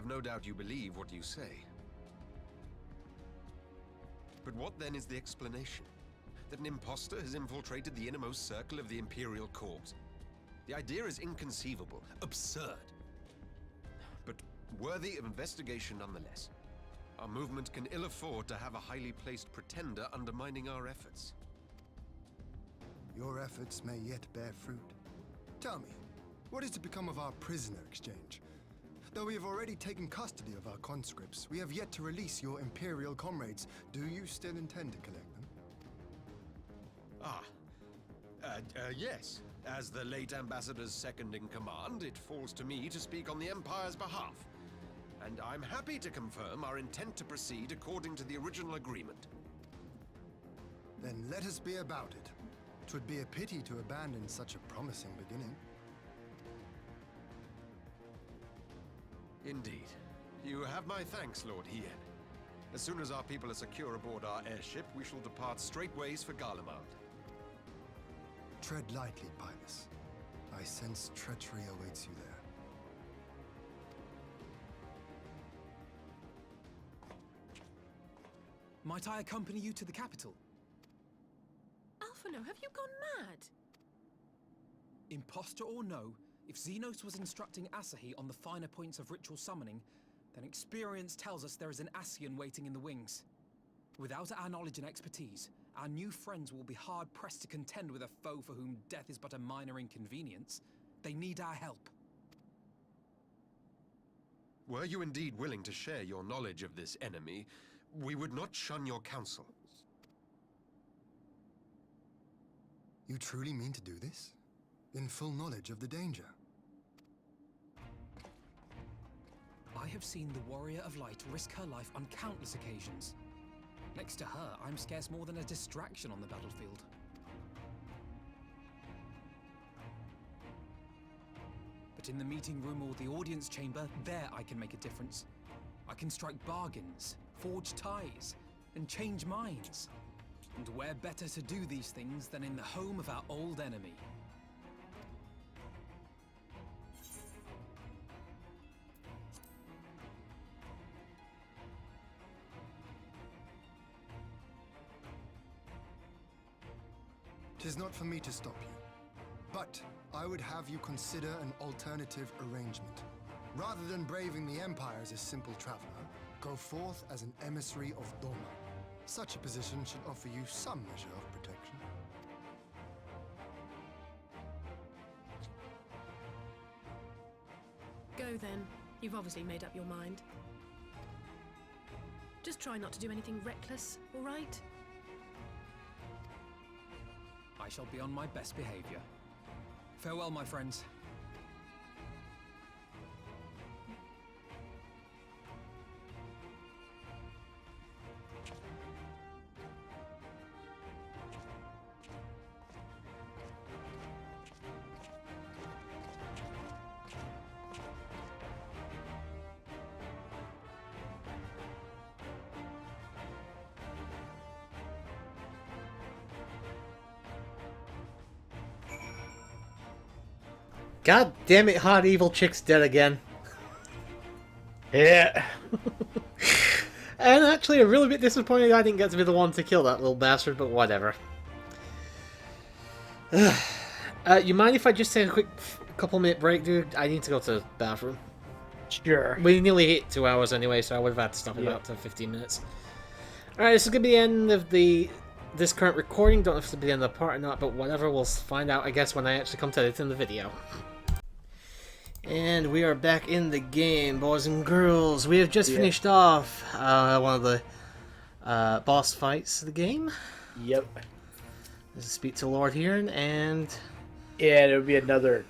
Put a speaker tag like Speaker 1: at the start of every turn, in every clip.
Speaker 1: have no doubt you believe what you say. But what then is the explanation? That an imposter has infiltrated the innermost circle of the Imperial Corps? The idea is inconceivable, absurd. But worthy of investigation nonetheless. Our movement can ill afford to have a highly placed pretender undermining our efforts.
Speaker 2: Your efforts may yet bear fruit. Tell me, what is to become of our prisoner exchange? Though we have already taken custody of our conscripts, we have yet to release your Imperial comrades. Do you still intend to collect them?
Speaker 1: Yes. As the late Ambassador's second-in-command, it falls to me to speak on the Empire's behalf. And I'm happy to confirm our intent to proceed according to the original agreement.
Speaker 2: Then let us be about it. 'Twould be a pity to abandon such a promising beginning.
Speaker 1: Indeed. You have my thanks, Lord Hien. As soon as our people are secure aboard our airship, we shall depart straightways for Garlemald.
Speaker 2: Tread lightly, Pilus. I sense treachery awaits you there.
Speaker 3: Might I accompany you to the capital?
Speaker 4: Alphino, have you gone mad?
Speaker 3: Imposter or no, if Xenos was instructing Asahi on the finer points of ritual summoning, then experience tells us there is an Ascian waiting in the wings. Without our knowledge and expertise, our new friends will be hard-pressed to contend with a foe for whom death is but a minor inconvenience. They need our help.
Speaker 1: Were you indeed willing to share your knowledge of this enemy, we would not shun your counsel.
Speaker 2: You truly mean to do this? In full knowledge of the danger?
Speaker 3: I have seen the Warrior of Light risk her life on countless occasions. Next to her, I'm scarce more than a distraction on the battlefield. But in the meeting room or the audience chamber, there I can make a difference. I can strike bargains, forge ties, and change minds. And where better to do these things than in the home of our old enemy?
Speaker 2: Tis not for me to stop you, but I would have you consider an alternative arrangement. Rather than braving the Empire as a simple traveler, go forth as an emissary of Doma. Such a position should offer you some measure of protection.
Speaker 4: Go then. You've obviously made up your mind. Just try not to do anything reckless, all right?
Speaker 3: I shall be on my best behavior. Farewell, my friends.
Speaker 5: God damn it, hot evil chick's dead again.
Speaker 6: Yeah.
Speaker 5: And actually, I'm really a bit disappointed I didn't get to be the one to kill that little bastard, but whatever. You mind if I just take a quick couple-minute break, dude? I need to go to the bathroom.
Speaker 6: Sure.
Speaker 5: We nearly hit 2 hours anyway, so I would have had to stop in about 15 minutes. Alright, this is going to be the end of this current recording. Don't know if it's going to be the end of the part or not, but whatever, we'll find out, I guess, when I actually come to edit in the video. And we are back in the game, boys and girls. We have just finished off one of the boss fights of the game.
Speaker 6: Yep.
Speaker 5: Let's speak to Lord here, and...
Speaker 6: Yeah, there'll be another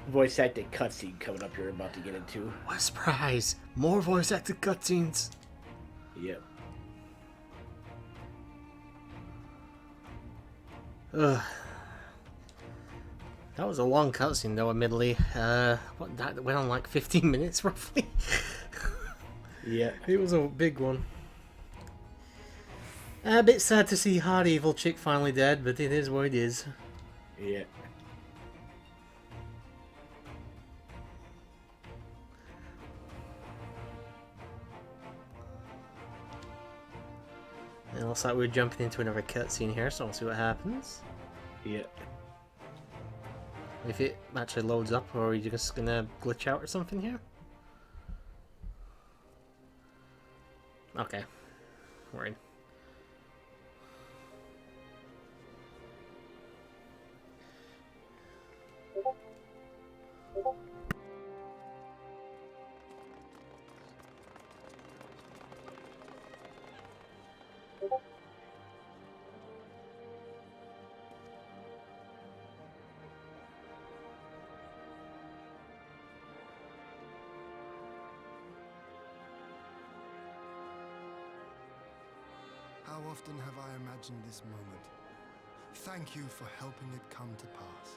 Speaker 6: voice acting cutscene coming up here about to get into.
Speaker 5: What a surprise! More voice acted cutscenes!
Speaker 6: Yep.
Speaker 5: Ugh. That was a long cutscene, though, admittedly. That went on like 15 minutes, roughly.
Speaker 6: Yeah.
Speaker 5: It was a big one. A bit sad to see hot evil chick finally dead, but it is what it is.
Speaker 6: Yeah.
Speaker 5: And it looks like we're jumping into another cutscene here, so we'll see what happens.
Speaker 6: Yeah.
Speaker 5: If it actually loads up, or are you just gonna glitch out or something here? Okay. Worried.
Speaker 2: How often have I imagined this moment? Thank you for helping it come to pass.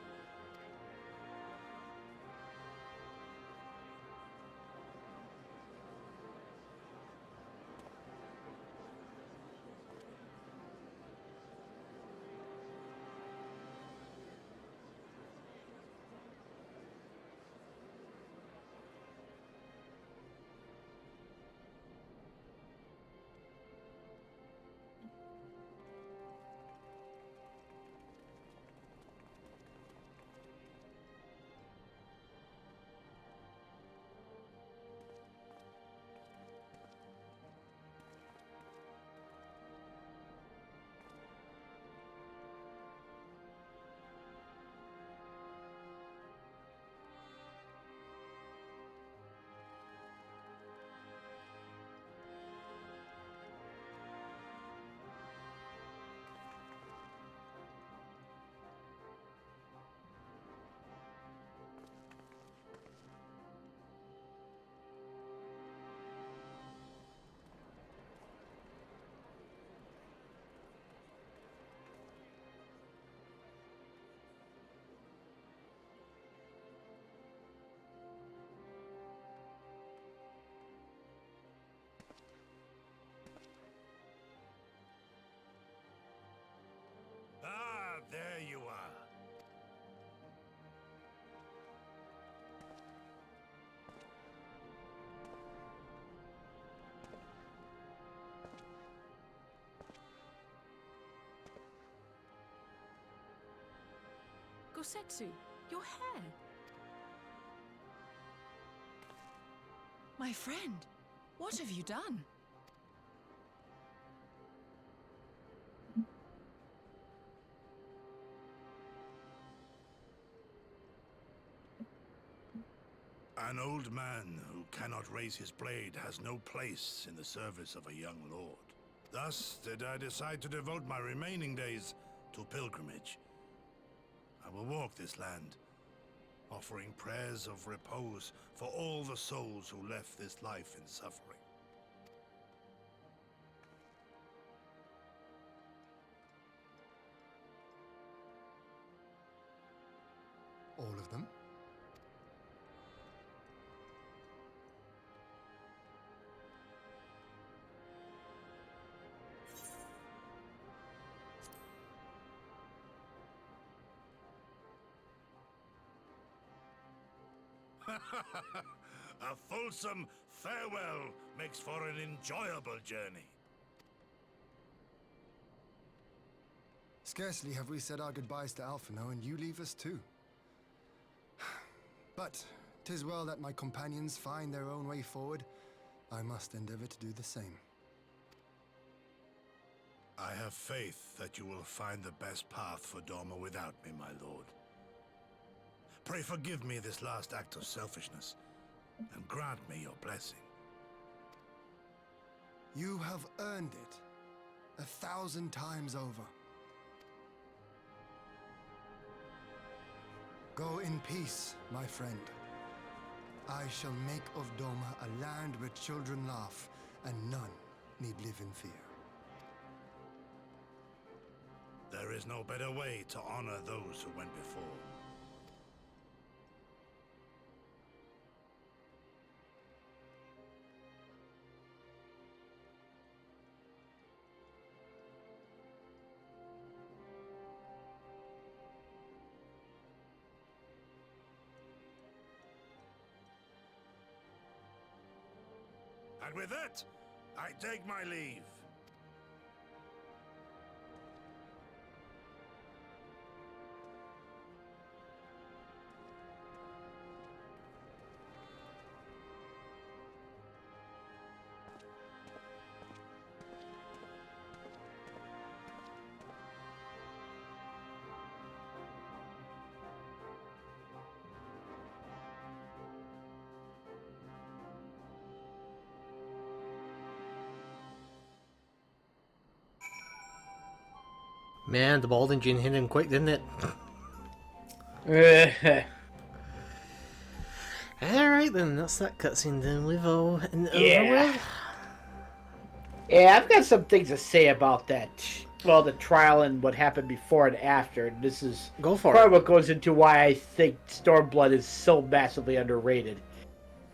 Speaker 7: Ah, there you are.
Speaker 4: Gosetsu, your hair. My friend, what have you done?
Speaker 7: An old man who cannot raise his blade has no place in the service of a young lord. Thus did I decide to devote my remaining days to pilgrimage. I will walk this land, offering prayers of repose for all the souls who left this life in suffering.
Speaker 2: All of them?
Speaker 7: A fulsome farewell makes for an enjoyable journey.
Speaker 2: Scarcely have we said our goodbyes to Alphino, and you leave us too. But 'tis well that my companions find their own way forward. I must endeavor to do the same.
Speaker 7: I have faith that you will find the best path for Dorma without me, my lord. Pray forgive me this last act of selfishness, and grant me your blessing.
Speaker 2: You have earned it 1,000 times over. Go in peace, my friend. I shall make of Dorma a land where children laugh and none need live in fear.
Speaker 7: There is no better way to honor those who went before. And with that, I take my leave.
Speaker 5: Man, the bald engine hit him quick, didn't it? Alright then, that's that cutscene done with. Over with.
Speaker 6: Yeah, I've got some things to say about that. Well, the trial and what happened before and after. And this is
Speaker 5: Go for
Speaker 6: part
Speaker 5: it.
Speaker 6: of what goes into why I think Stormblood is so massively underrated.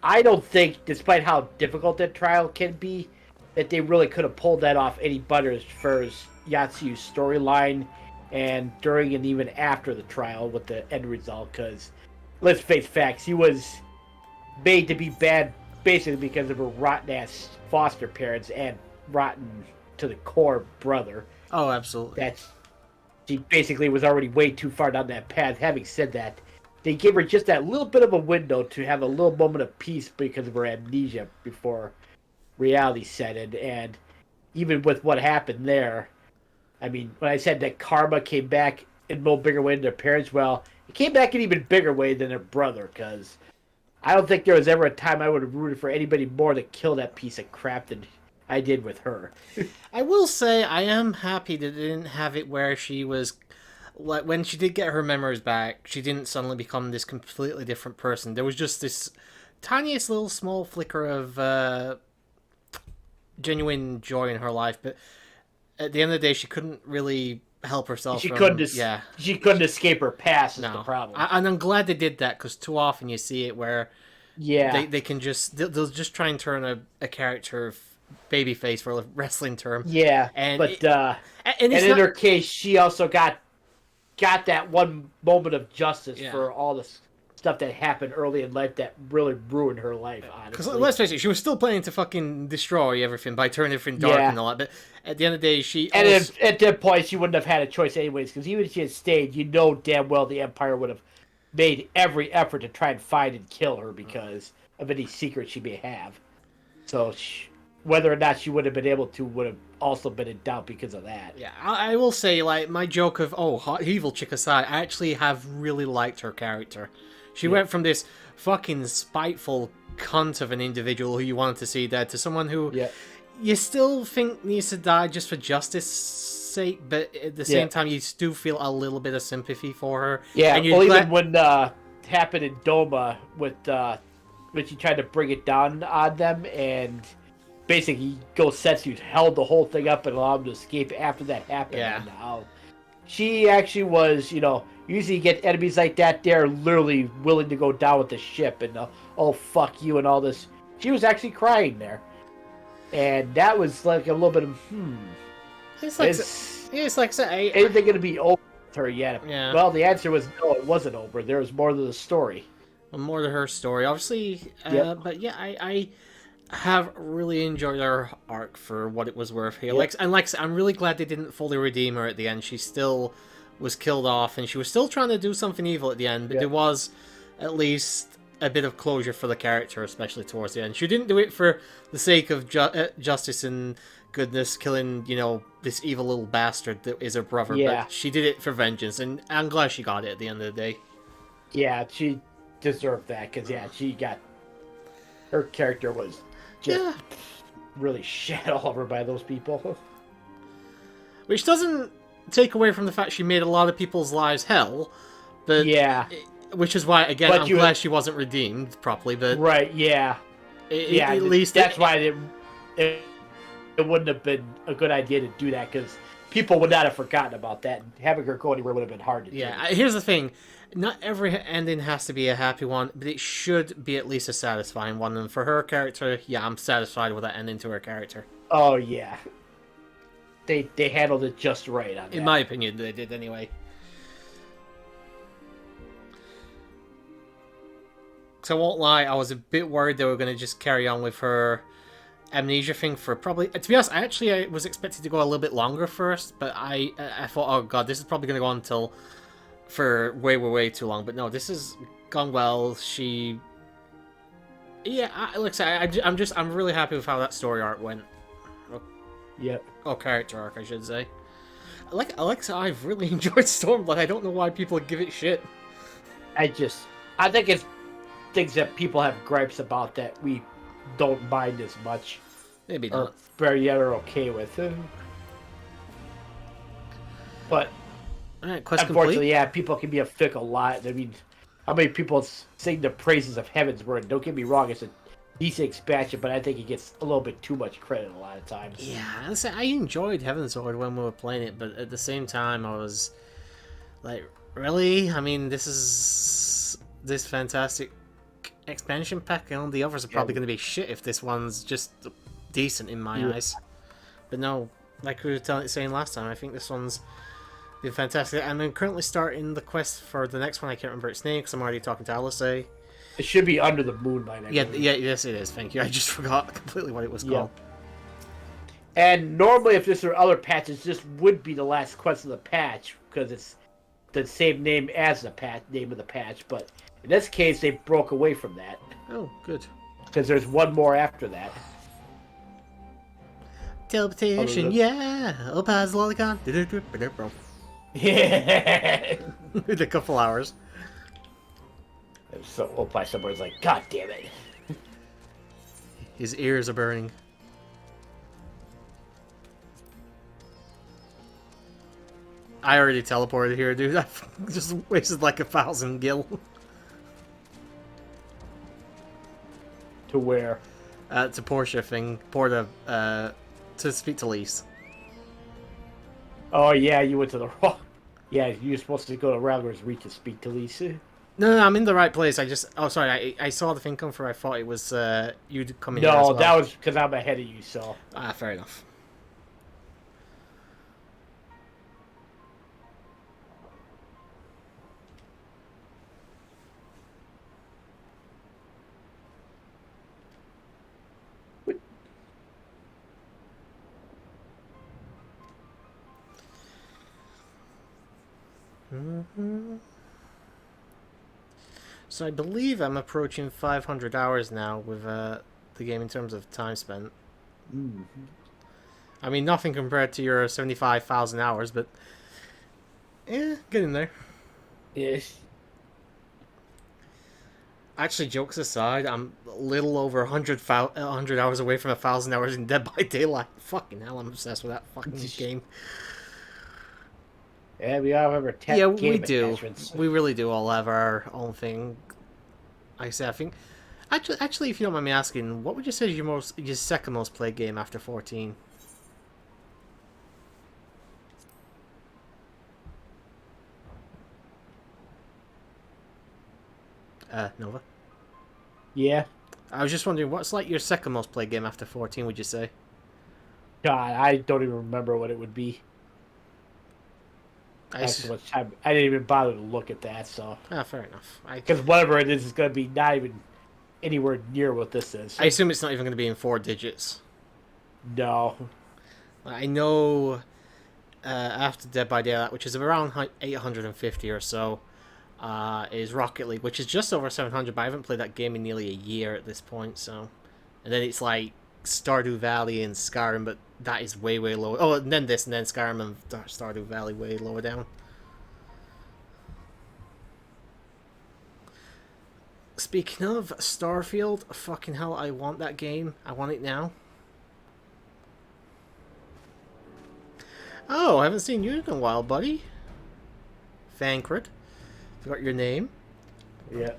Speaker 6: I don't think, despite how difficult that trial can be, that they really could have pulled that off any better as far as Yatsu's storyline and during and even after the trial with the end result. Because, let's face facts, he was made to be bad basically because of her rotten-ass foster parents and rotten to the core brother.
Speaker 5: Oh, absolutely.
Speaker 6: She basically was already way too far down that path. Having said that, they gave her just that little bit of a window to have a little moment of peace because of her amnesia before reality set in. And even with what happened there, I mean, when I said that karma came back in no bigger way than their parents, well, it came back in an even bigger way than their brother, because I don't think there was ever a time I would have rooted for anybody more to kill that piece of crap than I did with her.
Speaker 5: I will say I am happy that they didn't have it where she was, like, when she did get her memories back, she didn't suddenly become this completely different person. There was just this tiniest little small flicker of genuine joy in her life, but at the end of the day, she couldn't really help herself.
Speaker 6: She couldn't escape her past. Is the problem.
Speaker 5: And I'm glad they did that, because too often you see it where they can just they'll just try and turn a character babyface, for a wrestling term.
Speaker 6: Yeah,
Speaker 5: and
Speaker 6: in her case, she also got that one moment of justice for all the stuff that happened early in life that really ruined her life,
Speaker 5: because
Speaker 6: honestly.
Speaker 5: let's face it, she was still planning to fucking destroy everything by turning everything dark and all that, but at the end of the day,
Speaker 6: at that point, she wouldn't have had a choice anyways, because even if she had stayed, you know damn well the Empire would have made every effort to try and find and kill her because of any secret she may have. So whether or not she would have been able to would have also been in doubt because of that.
Speaker 5: Yeah, I will say, like, my joke of, hot evil chick aside, I actually have really liked her character. She went from this fucking spiteful cunt of an individual who you wanted to see dead to someone who you still think needs to die just for justice sake, but at the same time you do feel a little bit of sympathy for her.
Speaker 6: Yeah, and even when happened in Doma with when she tried to bring it down on them, and basically Gosetsu held the whole thing up and allowed them to escape after that happened.
Speaker 5: Yeah.
Speaker 6: And she actually was, usually you get enemies like that, they're literally willing to go down with the ship and, oh, fuck you and all this. She was actually crying there. And that was like a little bit of,
Speaker 5: It's like I say,
Speaker 6: anything going to be over with her yet?
Speaker 5: Yeah.
Speaker 6: Well, the answer was no, it wasn't over. There was more to the story.
Speaker 5: more to her story, obviously. But yeah, I have really enjoyed her arc for what it was worth here. Like I said, I'm really glad they didn't fully redeem her at the end. She still was killed off, and she was still trying to do something evil at the end, but there was at least a bit of closure for the character, especially towards the end. She didn't do it for the sake of justice and goodness, killing, this evil little bastard that is her brother, but she did it for vengeance, and I'm glad she got it at the end of the day.
Speaker 6: Yeah, she deserved that, because, her character was just really shat all over by those people.
Speaker 5: Which doesn't take away from the fact she made a lot of people's lives hell, but which is why, again, I'm glad she wasn't redeemed properly, but...
Speaker 6: Right,
Speaker 5: at least...
Speaker 6: That's why it wouldn't have been a good idea to do that, because people would not have forgotten about that, and having her go anywhere would have been hard to do.
Speaker 5: Yeah, here's the thing. Not every ending has to be a happy one, but it should be at least a satisfying one, and for her character, I'm satisfied with that ending to her character.
Speaker 6: Oh, yeah. They handled it just right on that.
Speaker 5: In my opinion, they did anyway. So I won't lie, I was a bit worried they were going to just carry on with her amnesia thing for probably... To be honest, I was expected to go a little bit longer first, but I thought, oh god, this is probably going to go on until... for way too long, but no, this has gone well. She... Yeah, I'm really happy with how that story arc went. Character arc, I should say. Like Alexa, I've really enjoyed Stormblood. I don't know why people give it shit.
Speaker 6: I think it's things that people have gripes about that we don't mind as much.
Speaker 5: Maybe not.
Speaker 6: Or yet are okay with. But
Speaker 5: Alright, quest
Speaker 6: unfortunately,
Speaker 5: complete.
Speaker 6: yeah, people can be a fickle lot. I mean, how many people sing the praises of Heaven's Word? Don't get me wrong, it's a decent expansion, but I think it gets a little bit too much credit a lot of times.
Speaker 5: Yeah, I enjoyed Heaven's Sword when we were playing it, but at the same time, I was like, really? I mean, this fantastic expansion pack, and all the others are probably going to be shit if this one's just decent in my eyes. But no, like we were saying last time, I think this one's been fantastic. And I'm currently starting the quest for the next one. I can't remember its name because I'm already talking to Alice.
Speaker 6: It should be Under the Moon by now.
Speaker 5: Yes, it is. Thank you. I just forgot completely what it was called.
Speaker 6: And normally, if this were other patches, this would be the last quest of the patch because it's the same name as the name of the patch. But in this case, they broke away from that.
Speaker 5: Oh, good.
Speaker 6: Because there's one more after that.
Speaker 5: Teleportation, yeah! Opa's lolicon.
Speaker 6: Yeah.
Speaker 5: In a couple hours.
Speaker 6: So Opie somewhere's like, God damn it.
Speaker 5: His ears are burning. I already teleported here, dude. I just wasted like 1,000 gil.
Speaker 6: To where?
Speaker 5: To Portia thing. To speak to Lise.
Speaker 6: Oh, yeah, you went to the wrong... Yeah, you were supposed to go to Rattler's Reach to speak to Lisa.
Speaker 5: No, I'm in the right place. I just... Oh, sorry. I saw the thing come through. I thought it was you coming here as well.
Speaker 6: No, that was because I'm ahead of you, so...
Speaker 5: Ah, fair enough. So I believe I'm approaching 500 hours now with the game in terms of time spent. I mean, nothing compared to your 75,000 hours, but getting there.
Speaker 6: Yes.
Speaker 5: Actually, jokes aside, I'm a little over 100 hours away from 1,000 hours in Dead by Daylight. Fucking hell, I'm obsessed with that fucking game.
Speaker 6: Yeah, we all have our
Speaker 5: Yeah,
Speaker 6: game
Speaker 5: we do.
Speaker 6: attachments.
Speaker 5: We really do all have our own thing. Like I say, I think... Actually, if you don't mind me asking, what would you say is your second most played game after 14? Nova?
Speaker 6: Yeah.
Speaker 5: I was just wondering, what's like your second most played game after 14, would you say?
Speaker 6: God, I don't even remember what it would be. So much time. I didn't even bother to look at that, so...
Speaker 5: Ah, fair enough.
Speaker 6: Because whatever it is going to be not even anywhere near what this is.
Speaker 5: I assume it's not even going to be in 4 digits.
Speaker 6: No.
Speaker 5: I know after Dead by Daylight, which is around 850 or so, is Rocket League, which is just over 700, but I haven't played that game in nearly a year at this point, so... And then it's like Stardew Valley and Skyrim, but that is way, way lower. Oh, and then this, and then Skyrim and Stardew Valley way lower down. Speaking of Starfield, fucking hell, I want that game. I want it now. Oh, I haven't seen you in a while, buddy. Thancred. Forgot your name.
Speaker 6: Yeah.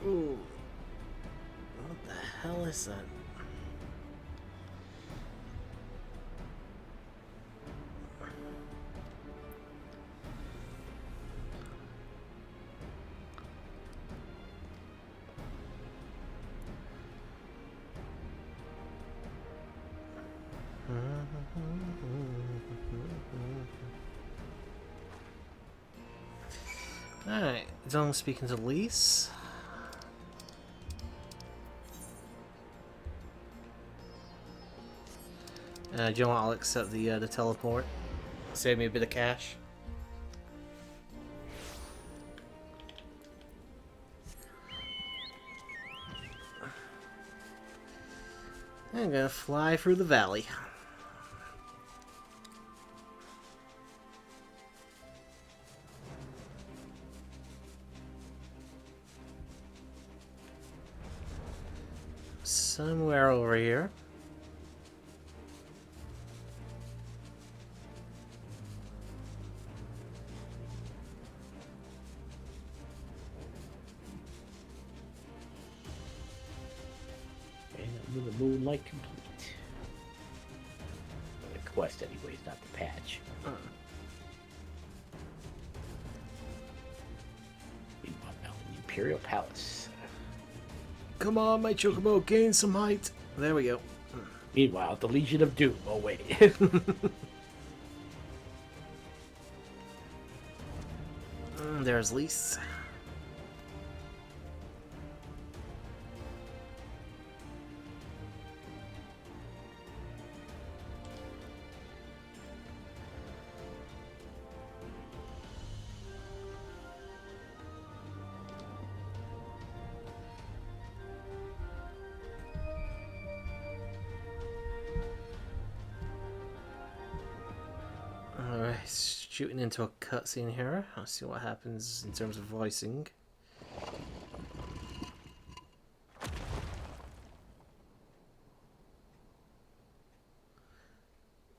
Speaker 5: Ooh. What the hell is that? Alright, done speaking to Lise. Do you know what? I'll accept the teleport. Save me a bit of cash. I'm gonna fly through the valley. Somewhere over here.
Speaker 6: And with the moonlight complete. The quest, anyways, not the patch. Meanwhile, now in the Imperial Palace.
Speaker 5: Come on, my chocobo, gain some height. There we go.
Speaker 6: Meanwhile, the Legion of Doom. Oh wait.
Speaker 5: There's Lise. Alright, shooting into a cutscene here. Let's see what happens in terms of voicing.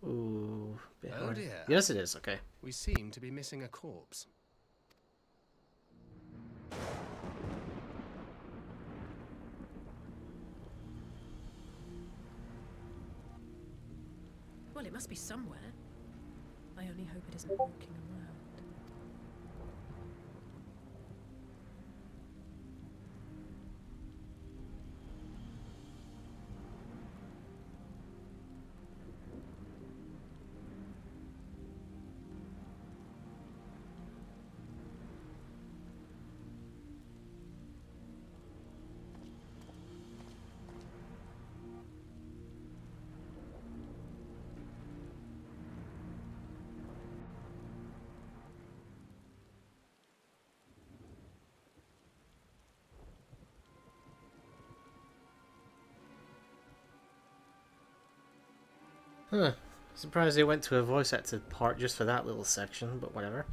Speaker 5: Ooh. Bit
Speaker 8: Oh
Speaker 5: hard.
Speaker 8: dear.
Speaker 5: Yes, it is. Okay.
Speaker 8: We seem to be missing a corpse.
Speaker 9: Well, it must be somewhere. I only hope it isn't walking around.
Speaker 5: Huh. Surprised they went to a voice acted part just for that little section, but whatever.